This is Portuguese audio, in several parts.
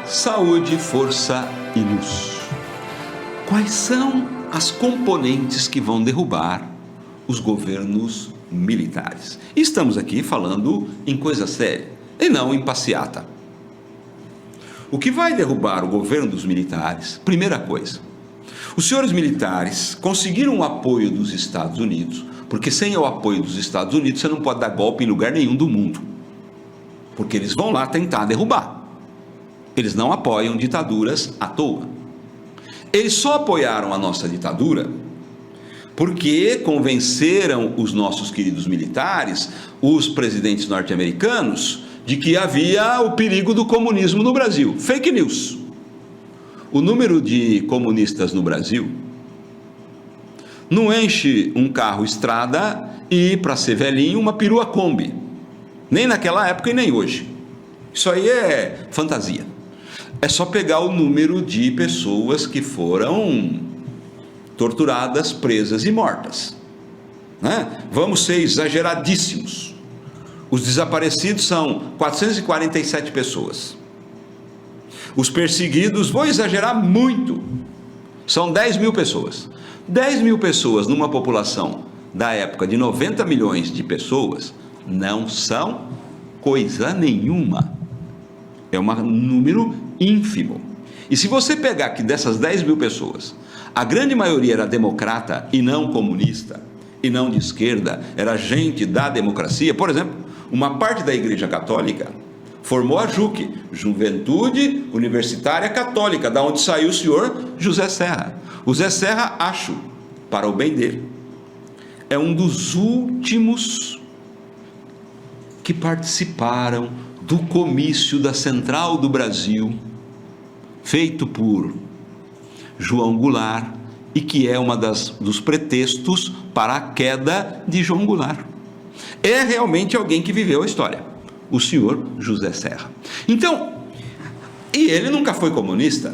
Saúde, força e luz. Quais são as componentes que vão derrubar os governos militares? Estamos aqui falando em coisa séria e não em passeata. O que vai derrubar o governo dos militares? Primeira coisa, os senhores militares conseguiram o apoio dos Estados Unidos, porque sem o apoio dos Estados Unidos você não pode dar golpe em lugar nenhum do mundo, porque eles vão lá tentar derrubar. Eles não apoiam ditaduras à toa. Eles só apoiaram a nossa ditadura porque convenceram os nossos queridos militares, os presidentes norte-americanos, de que havia o perigo do comunismo no Brasil. Fake news. O número de comunistas no Brasil não enche um carro estrada e, para ser velhinho, uma perua Kombi. Nem naquela época e nem hoje. Isso aí é fantasia. É só pegar o número de pessoas que foram torturadas, presas e mortas, né? Vamos ser exageradíssimos. Os desaparecidos são 447 pessoas. Os perseguidos, vou exagerar muito, são 10 mil pessoas. 10 mil pessoas numa população da época de 90 milhões de pessoas não são coisa nenhuma. É um número ínfimo. E se você pegar que dessas 10 mil pessoas, a grande maioria era democrata e não comunista, e não de esquerda, era gente da democracia. Por exemplo, uma parte da Igreja Católica formou a JUC, Juventude Universitária Católica, da onde saiu o senhor José Serra. O Zé Serra, acho, para o bem dele, é um dos últimos que participaram do comício da Central do Brasil, feito por João Goulart, e que é uma dos pretextos para a queda de João Goulart. É realmente alguém que viveu a história, o senhor José Serra. Então, e ele nunca foi comunista.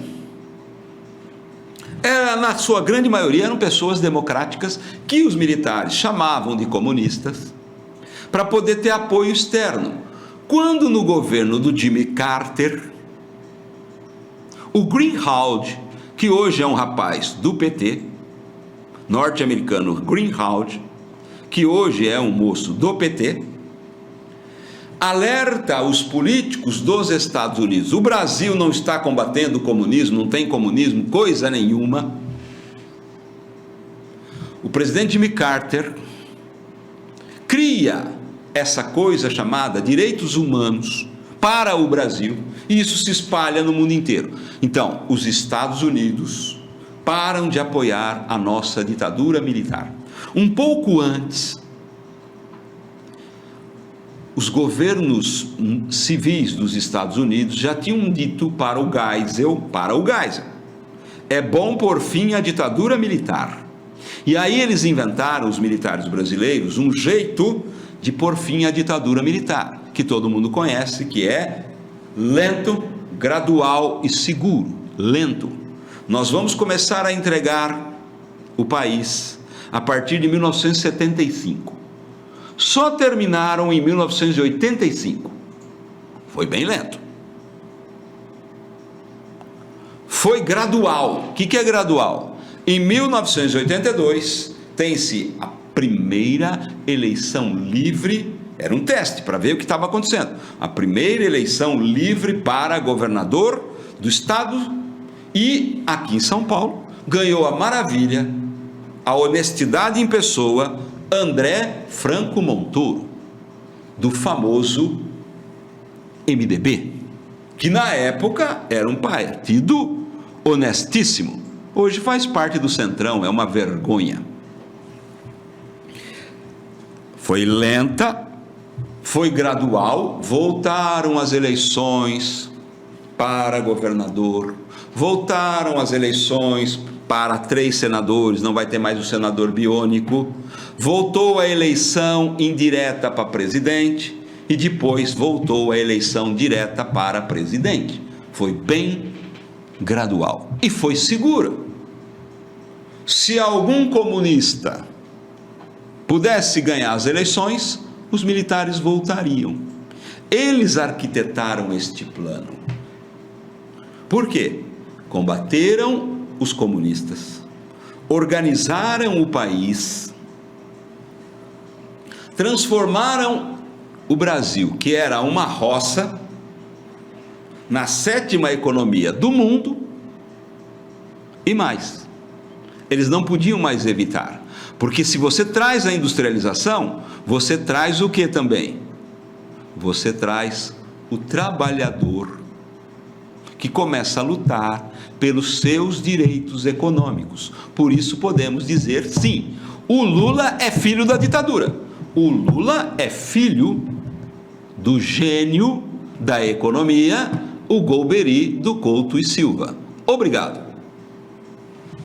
Na sua grande maioria eram pessoas democráticas que os militares chamavam de comunistas para poder ter apoio externo. Quando no governo do Jimmy Carter, o Greenhalgh, que hoje é um rapaz do PT, norte-americano Greenhalgh, que hoje é um moço do PT, alerta os políticos dos Estados Unidos: o Brasil não está combatendo o comunismo, não tem comunismo, coisa nenhuma. O presidente Jimmy Carter cria essa coisa chamada direitos humanos para o Brasil, e isso se espalha no mundo inteiro. Então, os Estados Unidos param de apoiar a nossa ditadura militar. Um pouco antes, os governos civis dos Estados Unidos já tinham dito para o Geisel, é bom pôr fim à ditadura militar. E aí eles inventaram, os militares brasileiros, um jeito de pôr fim à ditadura militar, que todo mundo conhece, que é lento, gradual e seguro. Lento. Nós vamos começar a entregar o país a partir de 1975. Só terminaram em 1985. Foi bem lento. Foi gradual. O que é gradual? Em 1982, tem-se a primeira eleição livre, era um teste para ver o que estava acontecendo. A primeira eleição livre para governador do estado, e aqui em São Paulo ganhou a maravilha, a honestidade em pessoa, André Franco Montoro, do famoso MDB, que na época era um partido honestíssimo. Hoje faz parte do Centrão, é uma vergonha. Foi lenta, foi gradual, voltaram as eleições para governador, voltaram as eleições para 3 senadores, não vai ter mais o senador biônico, voltou a eleição indireta para presidente e depois voltou a eleição direta para presidente. Foi bem gradual e foi seguro. Se algum comunista pudesse ganhar as eleições, os militares voltariam. Eles arquitetaram este plano. Por quê? Combateram os comunistas, organizaram o país, transformaram o Brasil, que era uma roça, na 7ª economia do mundo, e mais. Eles não podiam mais evitar, porque se você traz a industrialização, você traz o que também? Você traz o trabalhador, que começa a lutar pelos seus direitos econômicos. Por isso podemos dizer, sim, o Lula é filho da ditadura. O Lula é filho do gênio da economia, o Golbery do Couto e Silva. Obrigado.